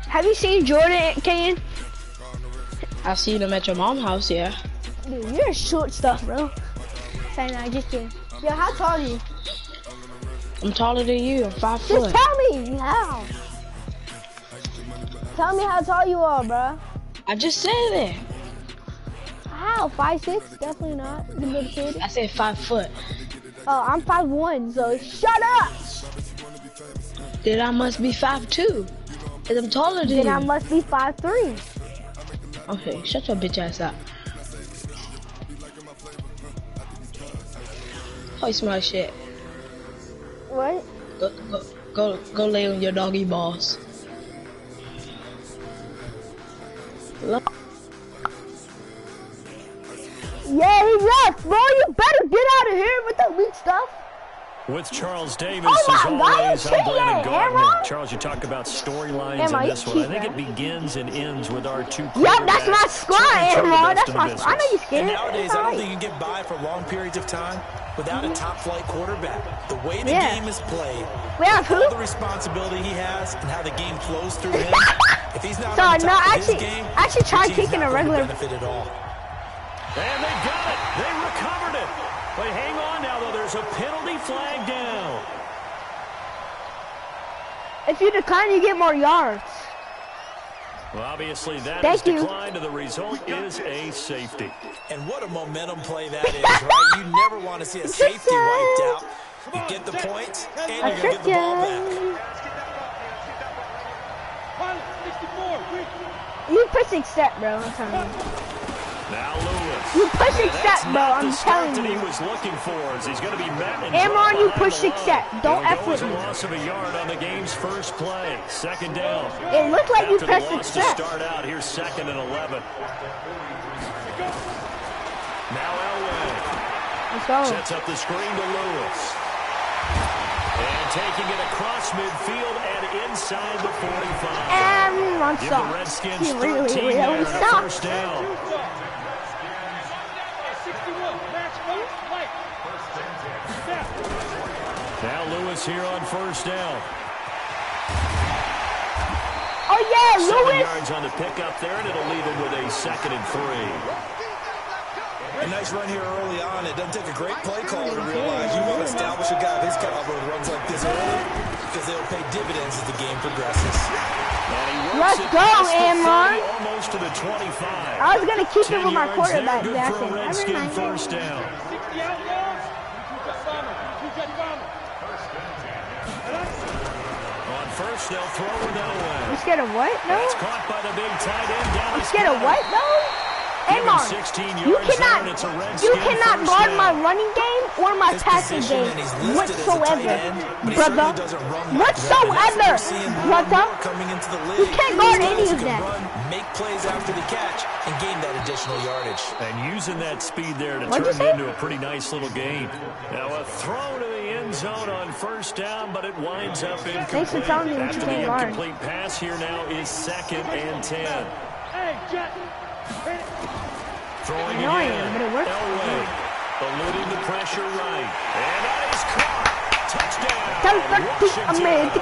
Have you seen Jordan, Kane? I seen him at your mom's house, yeah. Dude, you're short stuff, bro. Saying that, just kidding. Yo, how tall are you? I'm taller than you. I'm 5 Just foot. tell me how. Tell me how tall you are, bro. I just said it. How? 5'6"? Definitely not. You little kid. I said 5 foot. Oh, I'm 5'1", so shut up. Then I must be 5'2". Cause I'm taller than you. Then I must be 5'3". Okay, shut your bitch ass up. Hoist my shit. What? Go lay on your doggy balls. Yeah, he left, bro. You better get out of here with that weak stuff. With Charles Davis, Oh as my God, always, I'm Brandon Gardner. Emma. Charles, you talk about storylines Emma, in you this one. I cheat, think man. it begins and ends with our two quarterbacks. Yep, that's my squad, Certainly Emma. the best That's in the my business. squad. I know you're scared. And nowadays, It's I don't alright. think you can get by for long periods of time without a top-flight quarterback. The way the Yeah. game is played, We have who? all the responsibility he has, and how the game flows through him. If he's not So, on no, top of actually- his game, I actually tried the team's taking not a going to regular- benefit at all. And they got it. They recovered it. But hang on now, though. There's a penalty flag down. If you decline, you get more yards. Well, obviously, that Thank is you. declined, and the result is a safety. And what a momentum play that is, right? You never want to see a safety wiped out. You get the points, and you're going to get the ball back. You pushing step, bro. I'm telling you. Now Lewis. You pushing And step, that's bro. not I'm the start telling that he you. was looking for, as he's going to be met and Amron, dropped you behind push the 6 line. step. Don't It'll F go as with a me. loss of a yard on the game's first play. Second down. It looked like you After the pressed loss 6 to steps. start out, here's 2nd and 11. Now Elway Let's go. sets up the screen to Lewis. And taking it across midfield and inside the 45. And one Give the stop. Redskins He 13 really there and a stopped. first down. Now Lewis here on first down. Oh, yeah, 7 Lewis. yards on the pickup there, and it'll leave him with a 2nd and 3. A nice run here early on. It doesn't take a great play call to realize you want to establish a guy of his caliber who runs like this early because they'll pay dividends as the game progresses. And he works Let's it go, past the 30, Amron. almost to the 25. I was going to keep it 10 with my yards quarterback, there, good for a Jackson. Never Redskin mind. first down. On first, they'll throw with Elway. You scared of what? No? That's caught by the big tight end. Down You his scared of what? No? Give him Amron, 16 yards you there, and it's a Redskin you cannot first guard down. my running game or my His passing position, game and he's listed as a whatsoever, tight end, but he brother. certainly doesn't run like that. And that's what Whatsoever, we're seeing more and brother. more coming into the league. You can't guard These any guys of who can that. Run, make plays after the catch, and gain that additional yardage. And using that speed there to What'd you turn it say? into a pretty nice little game. Now a throw to the end zone on first down, but it winds up incomplete. Thanks for telling me what After you the can't guard. incomplete pass here now is 2nd and 10. Throwing Annoying, again. but it works. Elway eluding the pressure right. And that is caught. Tell Touchdown. 13, I'm ready to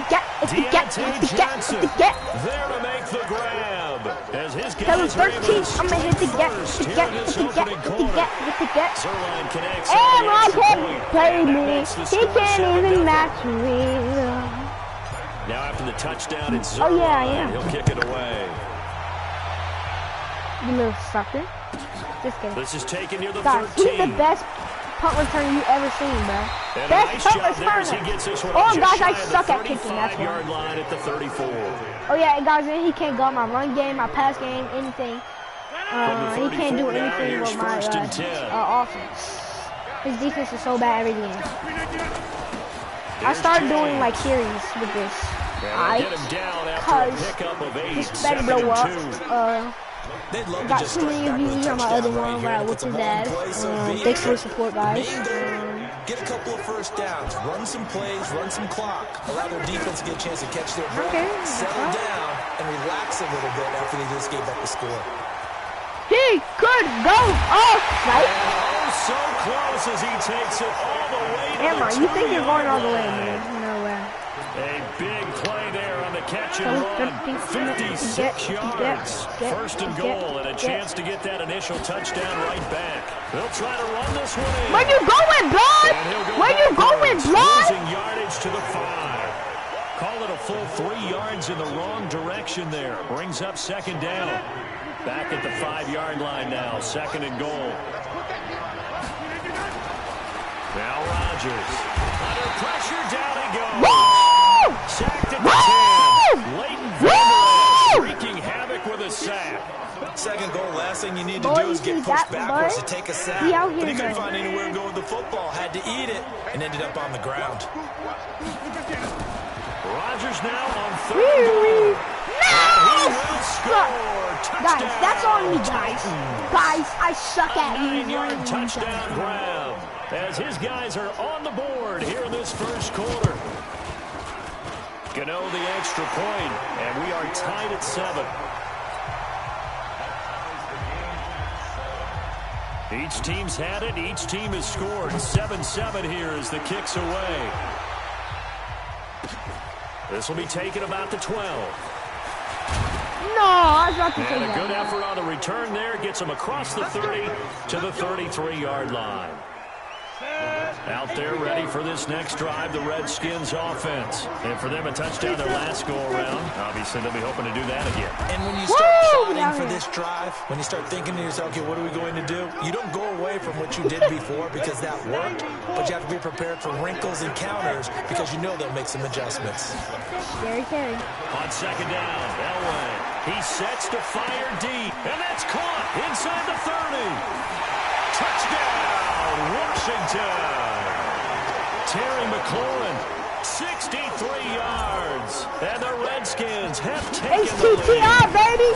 get, Johnson there to make the grab. As his Tell him guys are able 13, to I'm score ready to it get, first here in this opening quarter. Zerline connects. And on the I extra can't point. play And that me. makes the He score can't 7-0. even match me. Now after the touchdown, it's Oh, Zerline. yeah, yeah. He'll kick it away. You little sucker. Just kidding. This is taken near the Guys, 13. he's the best punt return you ever seen, bro. And a Best nice punt job there as he returner. gets this one Oh, just guys, shy I of the suck at kicking, that's why. 35-yard line at the 34. Oh yeah, and guys, he can't guard my run game, my pass game, anything. He can't do 34 now, anything here's with my first and 10. offense. His defense is so bad every game. I started doing like series with this. And get him down after a Cause pickup of 8, this better blow 7-2. up. They'd love to Got just too strike many back with a views on my touchdown other right one here. where I And if whooped it's a his long ass. play, so be it. Thanks for the support, guys. Main goal, get a couple of first downs, run some plays, run some clock, allow their defense to get a chance to catch their breath, Okay, settle down, and relax a little bit after they just gave up the score. He could go off, right? Oh, so close as he takes it all the way to Amron, the you think you're going all the way, 2-yard man? line. No way. A big play there on the catch play-action run. 56 yards. First and goal, and a chance to get that initial touchdown right back. They'll try to run this one in. Where you going, blood? Where you going, blood? Losing yardage to the 5. Call it a full 3 yards in the wrong direction there. Brings up second down. Back at the 5-yard line now. Second and goal. Now Rodgers. Under pressure, down he goes. Woo! Sacked at the 10. Leighton Vander Esch wreaking havoc with a sack. Second goal, last thing you need to do is get pushed backwards to take a sack. But he couldn't find anywhere to go with the football. Had to eat it and ended up on the ground. Rodgers now on third goal. He will score. Guys, that's on me, guys. Guys, I suck at 9-yard touchdown grab as his guys are on the board here in this first quarter. Gano the extra point, and we are tied at 7. Each team's had it. Each team has scored. 7-7 here as the kick's away. This will be taken about the 12. No, I was about to say And that. a good effort on the return there. Gets him across the 30 to the 33-yard line. Out there ready for this next drive, the Redskins offense. And for them, a touchdown their last go-around. Obviously, they'll be hoping to do that again. And when you start plotting for this drive, when you start thinking to yourself, okay, what are we going to do? You don't go away from what you did before because that worked, but you have to be prepared for wrinkles and counters because you know they'll make some adjustments. Scary Terry. On second down, Elway. He sets to fire deep, and that's caught inside the 30. Touchdown, Washington. Terry McLaurin, 63 yards. And the Redskins have taken the lead. HTTR, baby.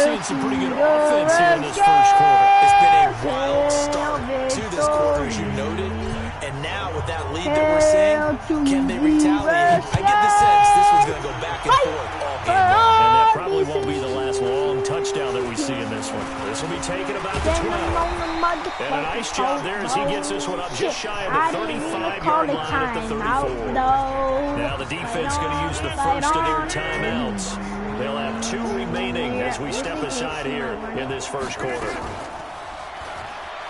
Seeing some pretty good offense here in this first quarter. It's been a wild start to this quarter, as you noted. And now with that lead that we're seeing, can they retaliate? I get the sense this was going to go back and forth all game long. And that probably won't be the last long touchdown that we see in this one. This will be taken about the 12. And a nice job there as he gets this one up just shy of the 35-yard line at the 34. Now the defense going to use the first of their timeouts. They'll have 2 remaining as we step aside here in this first quarter.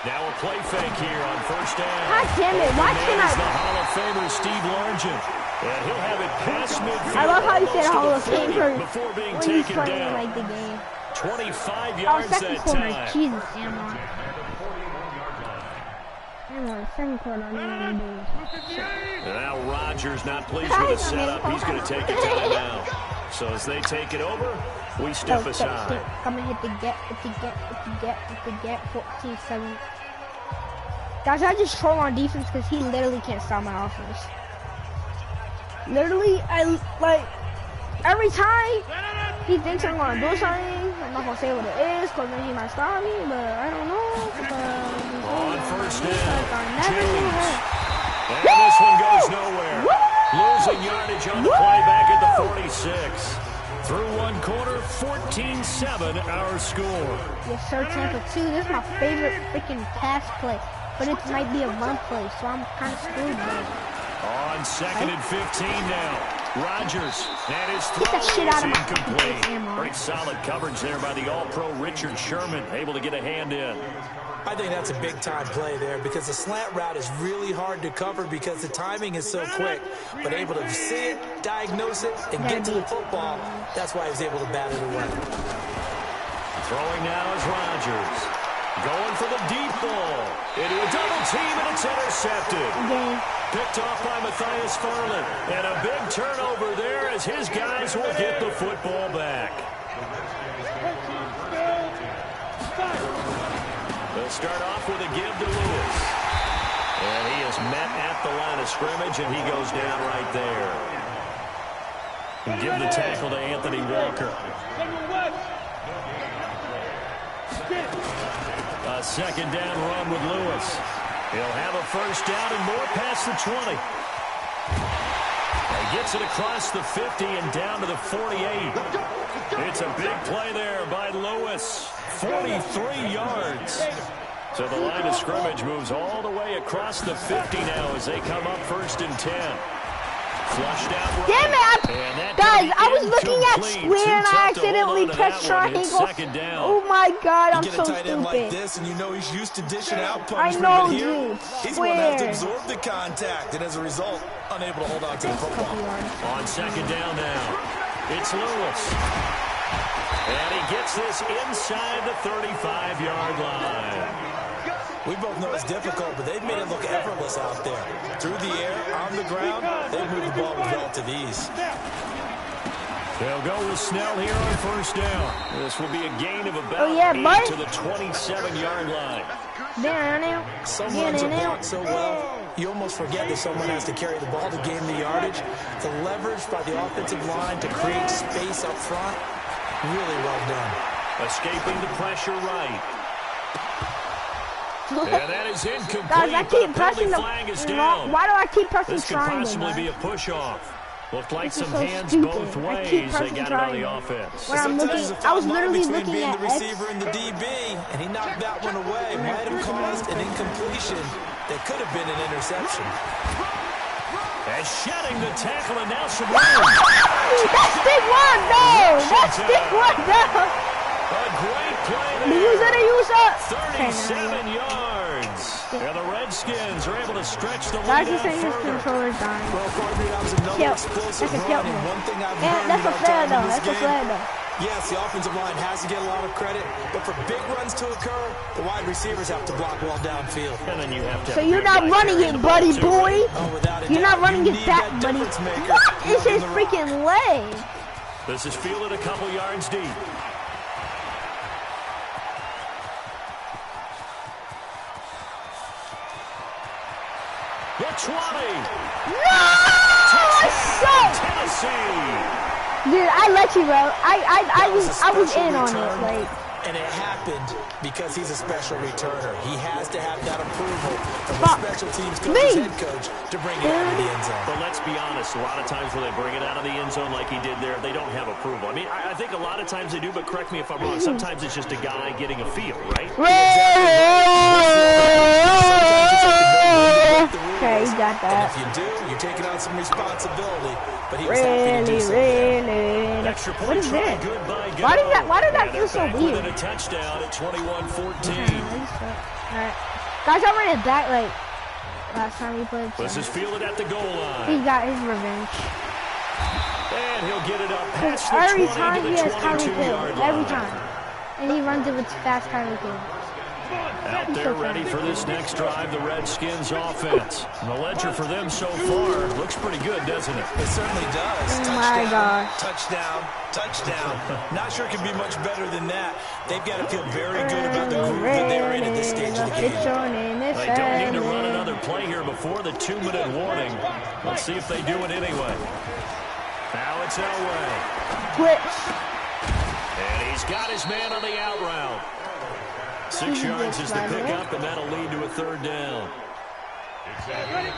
Now a play fake here on first down. God damn it, why can't I? The Hall of Famer Steve Largent. And he'll have it past midfield. I love how you said Hall of Famer before being when he's taken playing down. like the game. 25 Oh, yards second that quarter. time. Jesus, Amon. Second quarter. I didn't do it. Now Rodgers not pleased with the setup. He's going to take a timeout. So as they take it over, we step aside. Come and hit the get, 14-7. Guys, I just troll on defense because he literally can't stop my offense. Literally, every time he thinks I'm going to do something, I'm not going to say what it is because then he might stop me, but I don't know. On first down, Never do Jones. that. And this one goes nowhere. Losing yardage on the play back at the 46. Through one quarter, 14-7 our score. Yes, sir, Tampa 2. This is my favorite freaking pass play, but it might be a run play, so I'm kind of screwed there. On second and 15 now. Rodgers, and his throw Get that shit out is of my incomplete. face, Very solid coverage there by the All-Pro Richard Sherman, able to get a hand in. I think that's a big-time play there because the slant route is really hard to cover because the timing is so quick. But able to see it, diagnose it, and get to the football, that's why he was able to bat it away. Throwing now is Rodgers. Going for the deep ball. Into a double team, and it's intercepted. Picked off by Matthias Farland. And a big turnover there as his guys will get the football back. They'll start off with a give to Lewis. And he is met at the line of scrimmage, and he goes down right there. And give the tackle to Anthony Walker. A second down run with Lewis. He'll have a first down and more past the 20. He gets it across the 50 and down to the 48. It's a big play there by Lewis. 43 yards. So the line of scrimmage moves all the way across the 50 now as they come up first and 10. Flushed out right. Damn it, was looking at square and I accidentally pressed triangle. Oh my God, I'm so stupid. You get a tight end like this, and you know he's used to dishing out punishment. I know, but here, dude. he's going to have to absorb the contact, and as a result, unable to hold on to the football. On second down now, it's Lewis. And he gets this inside the 35-yard line. We both know it's difficult, but they've made it look effortless out there. Through the air, on the ground, they've moved the ball with relative ease. They'll go with Snell here on first down. This will be a gain of about 8 to the 27-yard line. Some runs are blocked so well, you almost forget that someone has to carry the ball to gain the yardage. The leverage by the offensive line to create space up front, really well done. Escaping the pressure right. And that is incomplete. Guys, I keep pressing the flag is down. Why do I keep pressing this triangle? This could possibly be a push-off. Looked like some so hands stupid. both ways. They got it on the offense. When I'm looking, I was literally looking at the receiver and the DB, and he knocked that one away. Might have caused an incompletion that could have been an interception. And shedding the tackle, and now some room. That's stick one, no! That's stick one, no! A great play there. Use it. 37 yards. And the Redskins are able to stretch the lead Guys, out he's saying his further. controller's dying. Well, Courtney, that was another explosive run, and one thing I've heard That's a flare, though. in this That's a flare, though. Yes, the offensive line has to get a lot of credit, but for big runs to occur, the wide receivers have to block well downfield. And then you have to. So you're not running it, buddy boy. Oh, without a You're doubt. not running You it need that, that buddy. difference maker What is his in the run. freaking leg? This is fielded a couple yards deep. The 20. No! I suck! Tennessee. Dude, I let you, bro. I was in on it, like. And it happened because he's a special returner. He has to have that approval from the special teams coach, head coach, to bring it out of the end zone. But let's be honest, a lot of times when they bring it out of the end zone like he did there, they don't have approval. I mean, I think a lot of times they do, but correct me if I'm wrong. Sometimes it's just a guy getting a feel, right? Okay, you got that. And if you do, you're taking on some responsibility. But he was happy to do so. Extra point What is try, that? good by Go. Why did that feel so back weird? with a touchdown at 21-14. Alright. Guys, I ran it back like last time we played. This is fielded at the goal line. He got his revenge. And he'll get it up past the Every 20 time to he the has Tyreek Hill. 22-yard line. Every time. And he runs it with fast Tyreek Hill. Out there ready for this next drive, the Redskins offense. And the ledger for them so far looks pretty good, doesn't it? It certainly does. Oh my gosh. Touchdown, touchdown. Not sure it can be much better than that. They've got to feel very good about the groove that they're in at this stage of the game. They don't need to run another play here before the 2-minute warning. Let's see if they do it anyway. Now it's Elway. Twitch. And he's got his man on the out route. 6 yards is the pickup, and that'll lead to a third down.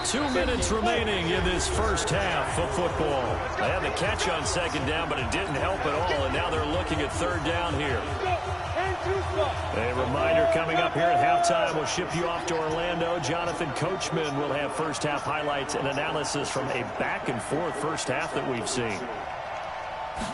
2 minutes remaining in this first half of football. They had the catch on second down, but it didn't help at all, and now they're looking at third down here. A reminder coming up here at halftime, we'll ship you off to Orlando. Jonathan Coachman will have first half highlights and analysis from a back-and-forth first half that we've seen.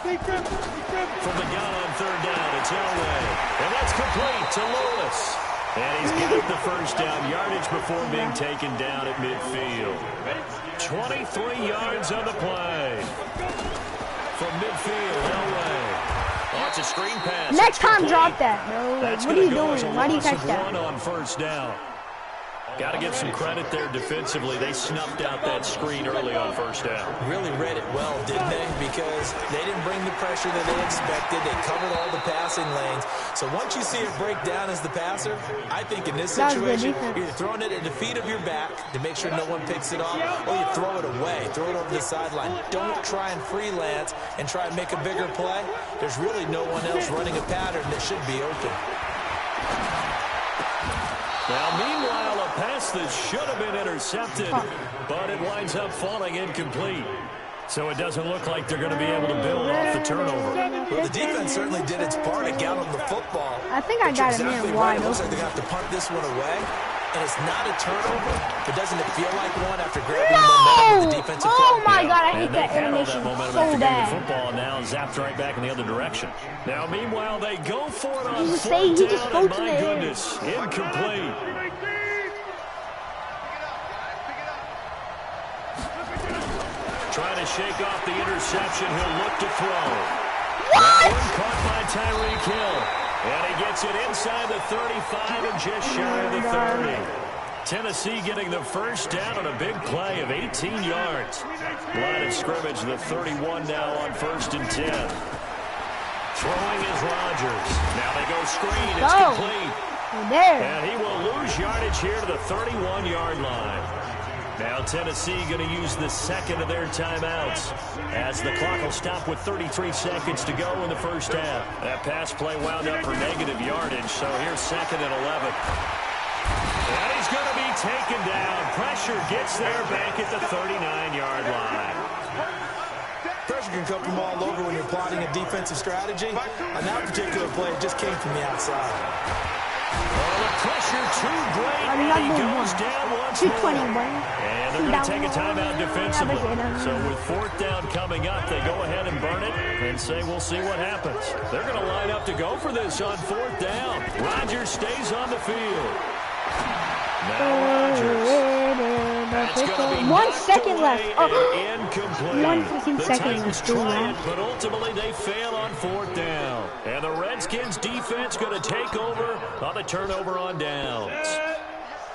From the gun on third down, it's Elway. And that's complete to Lewis. And he's got the first down yardage before being taken down at midfield. 23 yards on the play. From midfield, Elway. Oh, it's a screen pass. Next time, drop that, bro. That's What are you gonna go doing? as a Why do you loss catch of that? 1 on first down. Got to give some credit there defensively. They snuffed out that screen early on first down. Really read it well, didn't they? Because they didn't bring the pressure that they expected. They covered all the passing lanes. So once you see it break down as the passer, I think in this situation, you're throwing it at the feet of your back to make sure no one picks it off, or you throw it away, throw it over the sideline. Don't try and freelance and try and make a bigger play. There's really no one else running a pattern that should be open. Now, meanwhile, a pass that should have been intercepted, but it winds up falling incomplete. So it doesn't look like they're going to be able to build off the turnover. Well, the defense certainly did its part. It got them the football. I think I got it exactly in right. wide It looks open. like they're going to have to punt this one away. And it's not a turnover, but doesn't it feel like one after grabbing the momentum of the defensive play? Oh my God, I hate that animation so bad. Football now zapped right back in the other direction. Now, meanwhile, they go for it on He fourth just down, and floats in my the air. goodness, incomplete. Trying to shake off the interception. He'll look to throw. That one caught by Tyreek Hill. And he gets it inside the 35 and just shy of the 30. Tennessee getting the first down on a big play of 18 yards. Line of scrimmage, the 31 now on 1st and 10. Throwing is Rodgers. Now they go screen. It's complete. There. And he will lose yardage here to the 31-yard line. Now Tennessee going to use the second of their timeouts as the clock will stop with 33 seconds to go in the first half. That pass play wound up for negative yardage, so here's 2nd and 11. And he's going to be taken down. Pressure gets there back at the 39-yard line. Pressure can come from all over when you're plotting a defensive strategy. On that particular play, it just came from the outside. Well, the pressure too great, and he goes down once more. And they're going to take a timeout defensively. So with 4th down coming up, they go ahead and burn it and say, we'll see what happens. They're going to line up to go for this on 4th down. Rodgers stays on the field. Now Rodgers. 1 second left. Incomplete. 1 second left. Try it, but ultimately they fail on 4th down. And the Redskins defense going to take over on the turnover on downs.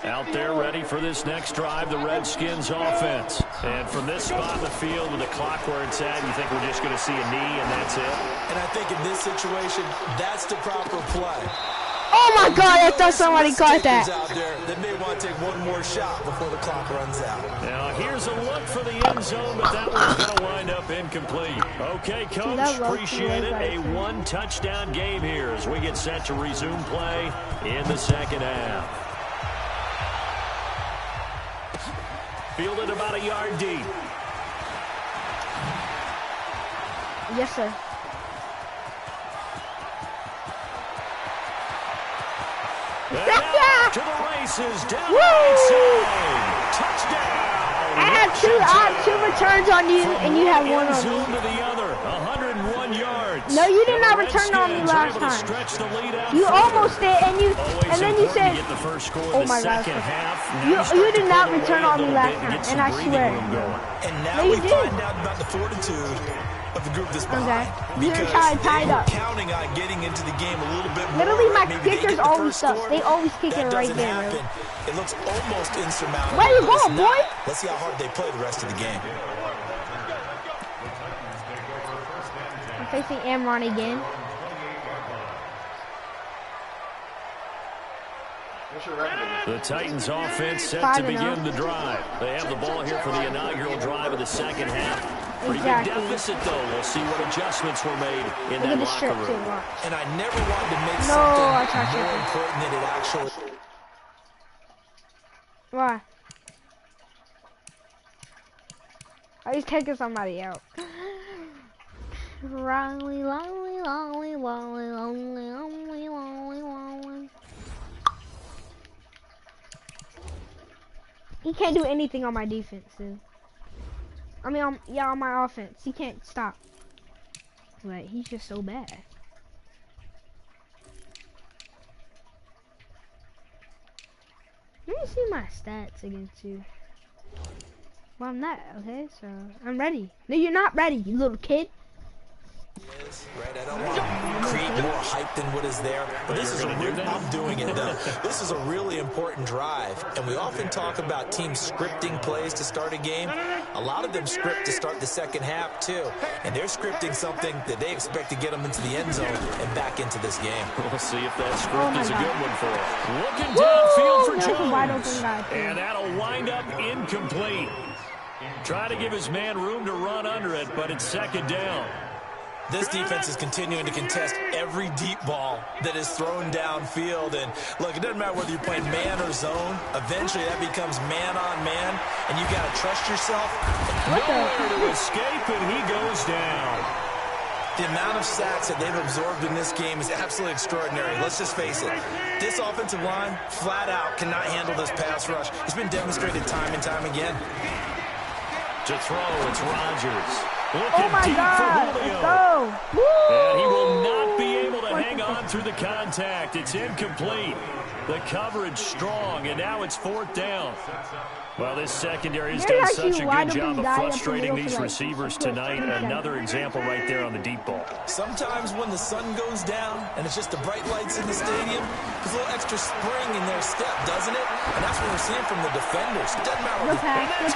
Out there ready for this next drive, the Redskins offense. And from this spot in the field with the clock where it's at, you think we're just going to see a knee and that's it? And I think in this situation, that's the proper play. Oh my God, I thought somebody caught that. Out there that may want to take one more shot before the clock runs out. Now here's a look for the end zone, but that one's going to wind up incomplete. Okay, Coach, appreciate it. A 1-touchdown game here as we get set to resume play in the second half. Fielded about a yard deep. Yes, sir. To the races, down the right side. Touchdown. I have two returns on you, and you have one on me. To the other, 101 yards. No, you did not return on me last time. You almost did, and then you said, "Oh my God!" You did not return on me last time, and I swear. And now we find out about the fortitude of the group this behind. You're trying to tie it up. Counting on getting into the game a little bit more. Literally, my kickers always suck. They always kick it right there. It looks almost insurmountable. Where you going, boy? Let's see how hard they play the rest of the game. I'm facing Amron again. The Titans offense set to begin the drive. They have the ball here for the inaugural drive of the second half. Pretty big deficit, though. We'll see what adjustments were made in that locker room. And I never wanted to make something more important than it actually. Why? I was taking somebody out. Lonely, lonely, lonely, lonely, lonely, lonely, lonely, lonely. He can't do anything on my defense, dude. I mean, on my offense. He can't stop. Like, he's just so bad. Let me see my stats against you. Well, I'm not, okay? So, I'm ready. No, you're not ready, you little kid. Right, I don't want to create more hype than what is there, but this is I'm doing it though. This is a really important drive, and we often talk about teams scripting plays to start a game. A lot of them script to start the second half too, and they're scripting something that they expect to get them into the end zone and back into this game. We'll see if that script is a good one for us. Looking downfield for Jones, and that'll wind up incomplete. Try to give his man room to run under it, but it's second down. This defense is continuing to contest every deep ball that is thrown downfield. And look, it doesn't matter whether you're playing man or zone. Eventually, that becomes man on man, and you got to trust yourself. Nowhere to escape, and he goes down. The amount of sacks that they've absorbed in this game is absolutely extraordinary. Let's just face it. This offensive line, flat out, cannot handle this pass rush. It's been demonstrated time and time again. To throw, it's Rodgers. Oh my God, let's go. Woo! And he will not be able to hang on through the contact. It's incomplete. The coverage strong, and now it's 4th down. Well, this secondary has done such a good job of frustrating these receivers tonight. Another example right there on the deep ball. Sometimes when the sun goes down and it's just the bright lights in the stadium, there's a little extra spring in their step, doesn't it? And that's what we're seeing from the defenders. It doesn't matter. Good pass.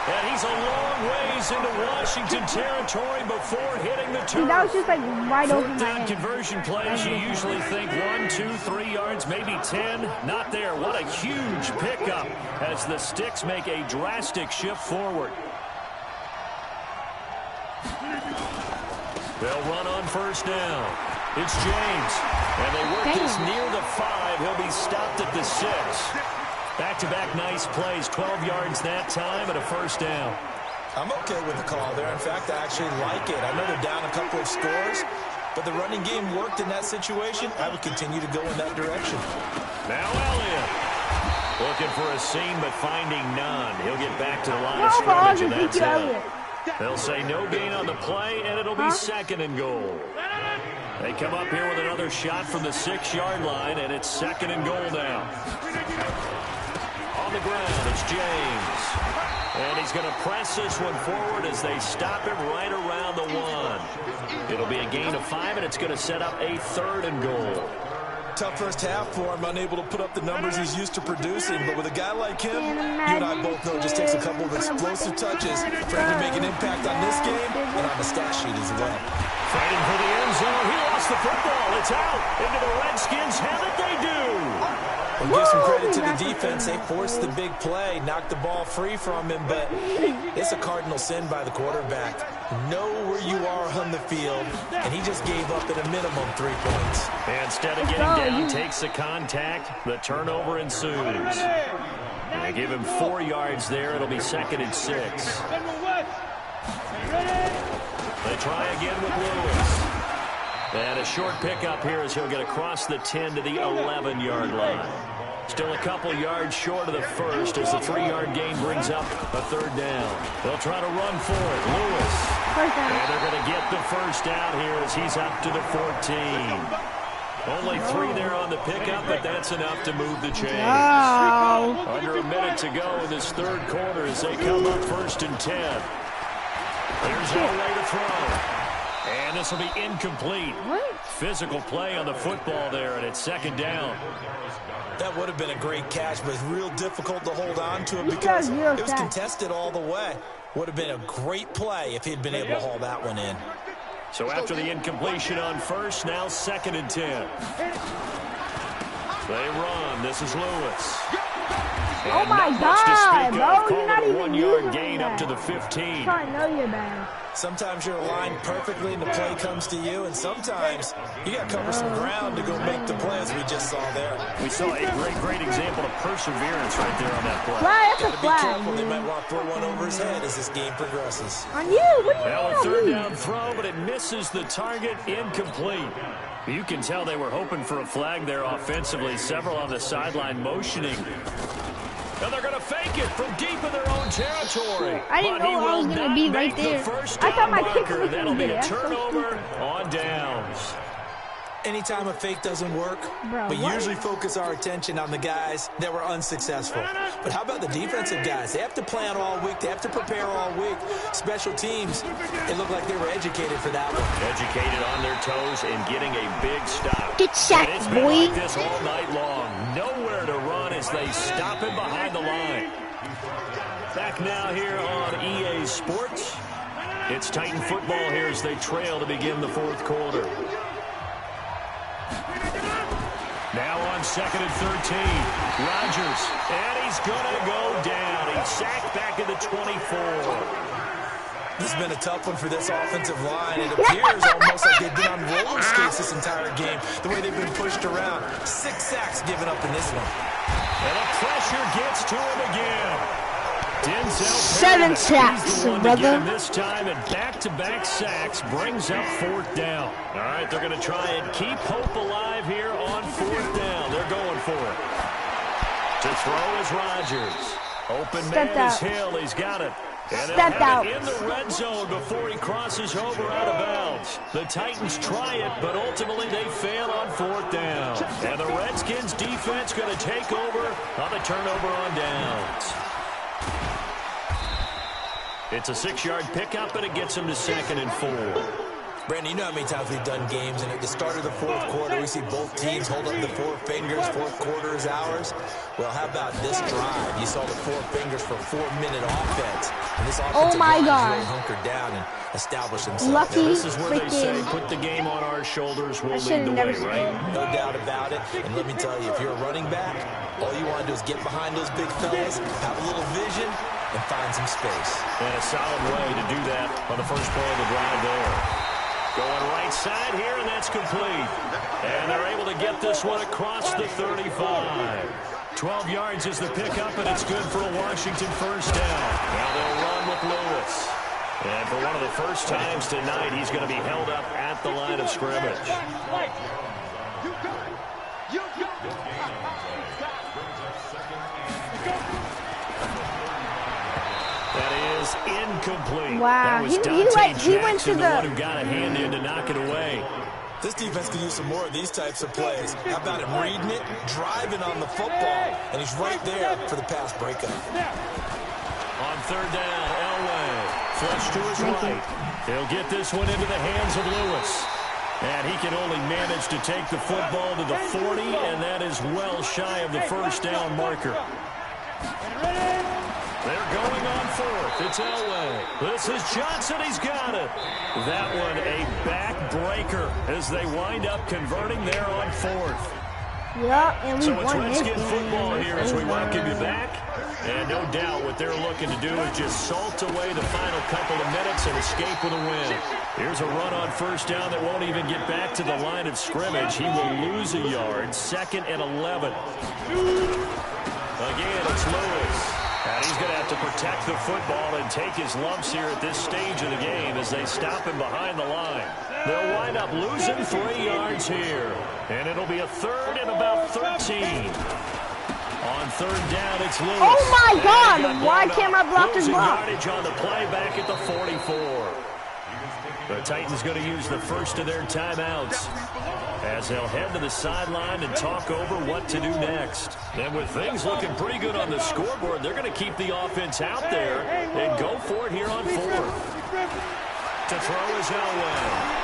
And he's a long ways into Washington territory before hitting the turf. That was just like right over my down head. Conversion plays, you usually think 1, 2, 3 yards, maybe 10. Not there. What a huge pickup as the Sticks make a drastic shift forward. They'll run on 1st down. It's James. And they work this near the 5. He'll be stopped at the 6. Back-to-back nice plays, 12 yards that time and a 1st down. I'm okay with the call there. In fact, I actually like it. I know they're down a couple of scores, but the running game worked in that situation. I would continue to go in that direction. Now Elliott looking for a seam, but finding none. He'll get back to the line of scrimmage, and that's it. They'll say no gain on the play, and it'll be 2nd and goal. They come up here with another shot from the 6-yard line, and it's 2nd and goal now. On the ground, it's James. And he's going to press this one forward as they stop him right around the 1. It'll be a gain of 5, and it's going to set up a 3rd and goal. Tough first half for him, unable to put up the numbers he's used to producing. But with a guy like him, you and I both know it just takes a couple of explosive touches for him to make an impact on this game and on the stat sheet as well. Fighting for the end zone. He lost the football. It's out. Into the Redskins. Have it they do. We'll give some credit to the defense. They forced the big play, knocked the ball free from him, but it's a cardinal sin by the quarterback. Know where you are on the field, and he just gave up at a minimum 3 points. And instead of getting down, takes the contact. The turnover ensues. They give him 4 yards there. It'll be 2nd and 6. They try again with Lewis. And a short pickup here as he'll get across the 10 to the 11-yard line. Still a couple yards short of the 1st as the 3-yard gain brings up a 3rd down. They'll try to run for it. Lewis. And they're going to get the 1st down here as he's up to the 14. Only 3 there on the pickup, but that's enough to move the chains. Wow. Under a minute to go in this 3rd quarter as they come up 1st and 10. Here's Elway to throw. And this will be incomplete. What? Physical play on the football there, and it's 2nd down. That would have been a great catch, but it's real difficult to hold on to it because it was contested all the way. Would have been a great play if he'd been able to haul that one in. So after the incompletion on 1st, now 2nd and 10. They run. This is Lewis. And oh my God, bro! You're not even 1-yard gain up to the 15. I know you're bad. Sometimes you're aligned perfectly and the play comes to you, and sometimes you got to cover some ground to go make the play, as we just saw there. We saw a great example of perseverance right there on that play. Flag, that's a flag. Be careful, they might want to throw one over his head as this game progresses. On you? What do you Now mean a on 3rd me? down throw, but it misses the target, incomplete. You can tell they were hoping for a flag there offensively. Several on the sideline motioning. And they're going to fake it from deep in their own territory. I didn't know I was going to be right there. I thought my kicker was That'll going be to a get it. turnover on downs. Anytime a fake doesn't work, we usually focus our attention on the guys that were unsuccessful. But how about the defensive guys? They have to plan all week. They have to prepare all week. Special teams, it looked like they were educated for that one. Educated on their toes and getting a big stop. Get sacked, It's been boy. like this all night long. Nowhere to run as they stop him behind the line. Back now here on EA Sports. It's Titan football here as they trail to begin the 4th quarter. Now on 2nd and 13. Rodgers. And he's going to go down. He's sacked back at the 24. This has been a tough one for this offensive line. It appears almost like they've been on roller skates this entire game, the way they've been pushed around. 6 sacks given up in this one. And the pressure gets to him again. 7 sacks, brother. This time, and back-to-back sacks brings up 4th down. All right, they're going to try and keep hope alive here on 4th down. They're going for it. To throw is Rodgers. Open man is Hill. He's got it. And they'll have it in the red zone before he crosses over out of bounds. The Titans try it, but ultimately they fail on 4th down. And the Redskins defense going to take over on the turnover on downs. It's a 6-yard pickup, and it gets him to 2nd and 4. Brandon, you know how many times we've done games, and at the start of the 4th quarter, we see both teams hold up the 4 fingers. 4th quarter is ours. Well, how about this drive? You saw the 4 fingers for 4-minute offense. And this offensive line really hunkered down and established themselves. Lucky this is where they say, put the game on our shoulders, we'll lead the way, right? No doubt about it. And let me tell you, if you're a running back, all you want to do is get behind those big fellas, have a little vision, and find some space. And a solid way to do that on the first play of the drive there. Going right side here, and that's complete. And they're able to get this one across the 35. 12 yards is the pickup, and it's good for a Washington first down. Now they'll run with Lewis. And for one of the first times tonight, he's going to be held up at the line of scrimmage. That is incomplete. Wow, that was he went to the one who got a hand in to knock it away. This defense could use some more of these types of plays. How about him reading it, driving on the football, and he's right there for the pass breakup. On 3rd down, Elway. Flush to his right. He'll get this one into the hands of Lewis. And he can only manage to take the football to the 40, and that is well shy of the first down marker. They're going on 4th. It's Elway. This is Johnson. He's got it. That one a backbreaker as they wind up converting there on 4th. Yeah, and we won this game. So it's Redskin football here as we welcome you back. And no doubt what they're looking to do is just salt away the final couple of minutes and escape with a win. Here's a run on first down that won't even get back to the line of scrimmage. He will lose a yard. 2nd and 11. Again, it's Lewis. And he's going to have to protect the football and take his lumps here at this stage of the game as they stop him behind the line. They'll wind up losing 3 yards here. And it'll be a 3rd and about 13. On 3rd down, it's Lewis. Oh, my God. Why can't I block his block? Yardage on the play back at the 44. The Titans going to use the first of their timeouts as they'll head to the sideline and talk over what to do next. And with things looking pretty good on the scoreboard, they're going to keep the offense out there and go for it here on 4th. To throw is Elway.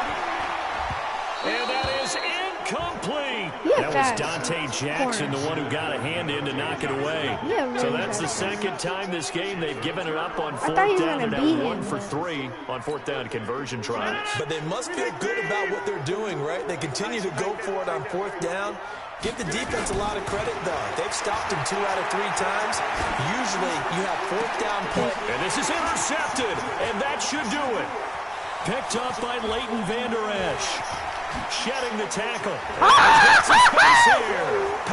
And that is incomplete. That was Dante Jackson, the one who got a hand in to knock it away. So that's the 2nd time this game they've given it up on 4th down, and now 1 for 3 on 4th down conversion tries. But they must feel good about what they're doing, right? They continue to go for it on 4th down. Give the defense a lot of credit, though. They've stopped him 2 out of 3 times. Usually, you have 4th down play. And this is intercepted, and that should do it. Picked up by Leighton Vander Esch. Shedding the tackle. Pass to Troy.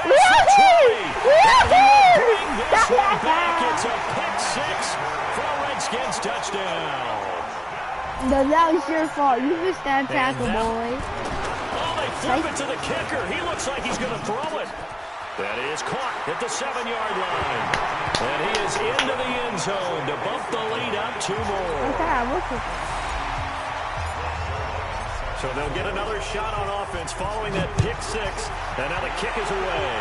Bring this one back. It's a pick 6 for a Redskins touchdown. No, that was your fault. You missed that tackle, boy. Oh, they flip it to the kicker. He looks like he's going to throw it. That is caught at the 7-yard line. And he is into the end zone to bump the lead up 2 more. So they'll get another shot on offense following that pick 6. And now the kick is away.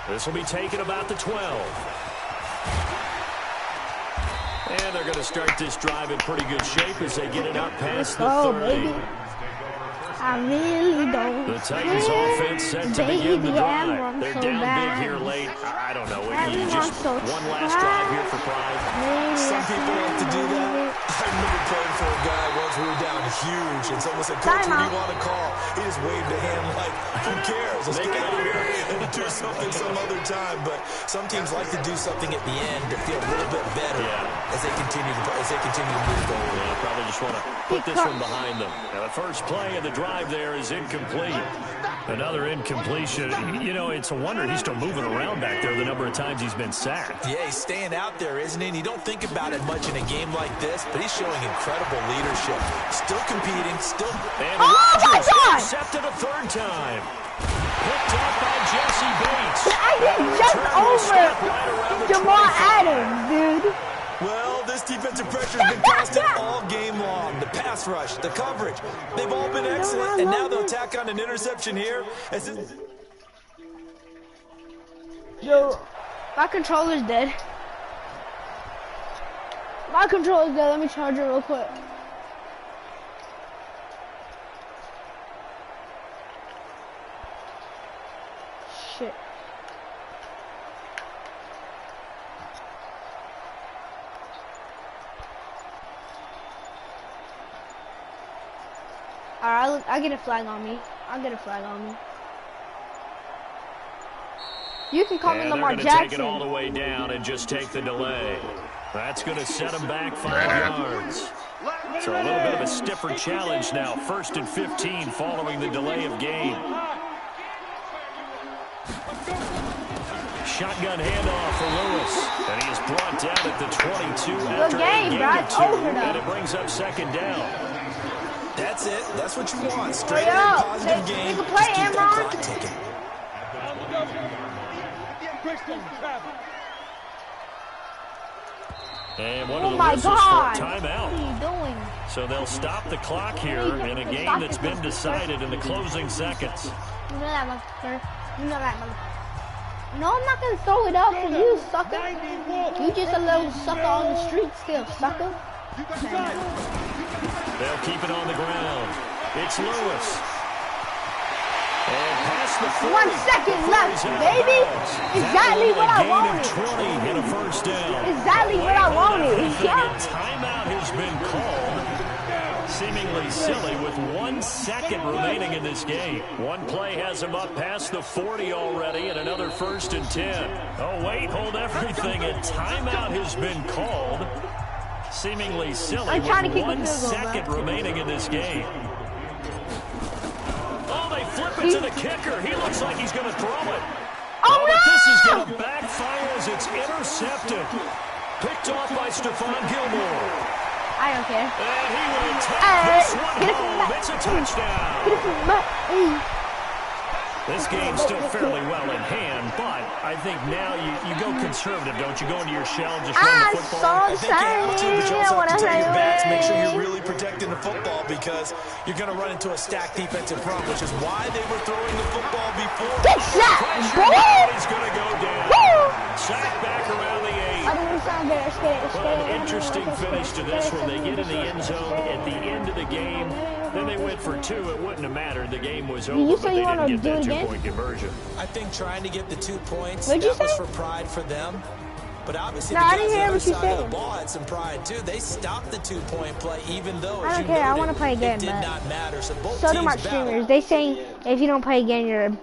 This will be taken about the 12. And they're going to start this drive in pretty good shape as they get it up past the 30. Baby. I really don't. The Titans offense set to begin the drive. They're down big here late. I don't know. You just one last drive here for pride. Some people like to do that. I remember playing for a guy once we were down huge, and someone said, "Coach, what do you want to call?" He just waved a hand like, "Who cares? Let's get out of here and do something some other time." But some teams like to do something at the end to feel a little bit better as they continue to move forward. Yeah, probably just want to put this one behind them. Now, the first play of the drive there is incomplete. Another incompletion. You know, it's a wonder he's still moving around back there the number of times he's been sacked. Yeah, he's staying out there, isn't he? And you don't think about it much in a game like this, but he's showing incredible leadership. Still competing, still... And oh, Rodgers my God! intercepted a third time. Picked up by Jesse Bates. I just over Jamal Adams, dude. Well, this defensive pressure has been constant all game long. The pass rush, the coverage, they've all been excellent, and now they'll tack on an interception here. Yo, my controller's dead. My controller's dead. Let me charge it real quick. Shit. Alright, I get a flag on me. I'll get a flag on me. You can call me Lamar Jackson. Take it all the way down and just take the delay. That's going to set him back 5 yards. So a little bit of a stiffer challenge now. 1st and 15 following the delay of game. Shotgun handoff for Lewis. And he is brought down at the 22 after good game, bro. It's over now. And it brings up 2nd down. That's it. That's what you want. Straight and positive game. You can play, Amron. And one of the whistles for a timeout. What are you doing? So they'll stop the clock here in a game that's been decided in the closing seconds. You know that, motherfucker. You know that, motherfucker. No, I'm not going to throw it up for you, sucker. You just a little sucker on the street still, sucker. They'll keep it on the ground. It's Lewis. And past the 40. 1 second left, baby. Exactly what I wanted. 20 and a first down. Exactly what I wanted. Yeah. Timeout has been called. Seemingly silly with 1 second remaining in this game. One play has him up past the 40 already and another 1st and 10. Oh, wait, hold everything. A timeout has been called. Seemingly silly with 1 second remaining in this game. Oh, they flip it to the kicker. He looks like he's going to throw it. Oh, but no! this is going to backfire as it's intercepted. Picked off by Stephon Gilmore. I don't care. And he will take this one home. It's a touchdown. This game's still fairly well in hand, but I think now you go conservative, don't you? Go into your shell and just run the football. I think you have to, but you also have to tell your backs, make sure you're really protecting the football because you're going to run into a stacked defensive front, which is why they were throwing the football before. Good shot, boy! He's going to go down. Sack back around the 8. Well, an interesting finish to this one. They get in the end zone at the end of the game. Then they went for 2. It wouldn't have mattered. The game was over, but they didn't get that 2-point conversion. I think trying to get the 2 points, that was for pride for them. But obviously, no, the I didn't hear other what you side said. of the ball had some pride, too. They stopped the 2-point play, even though, I don't care. I want to play again, it did not matter. So both so do teams my streamers. They saying if you don't play again, you're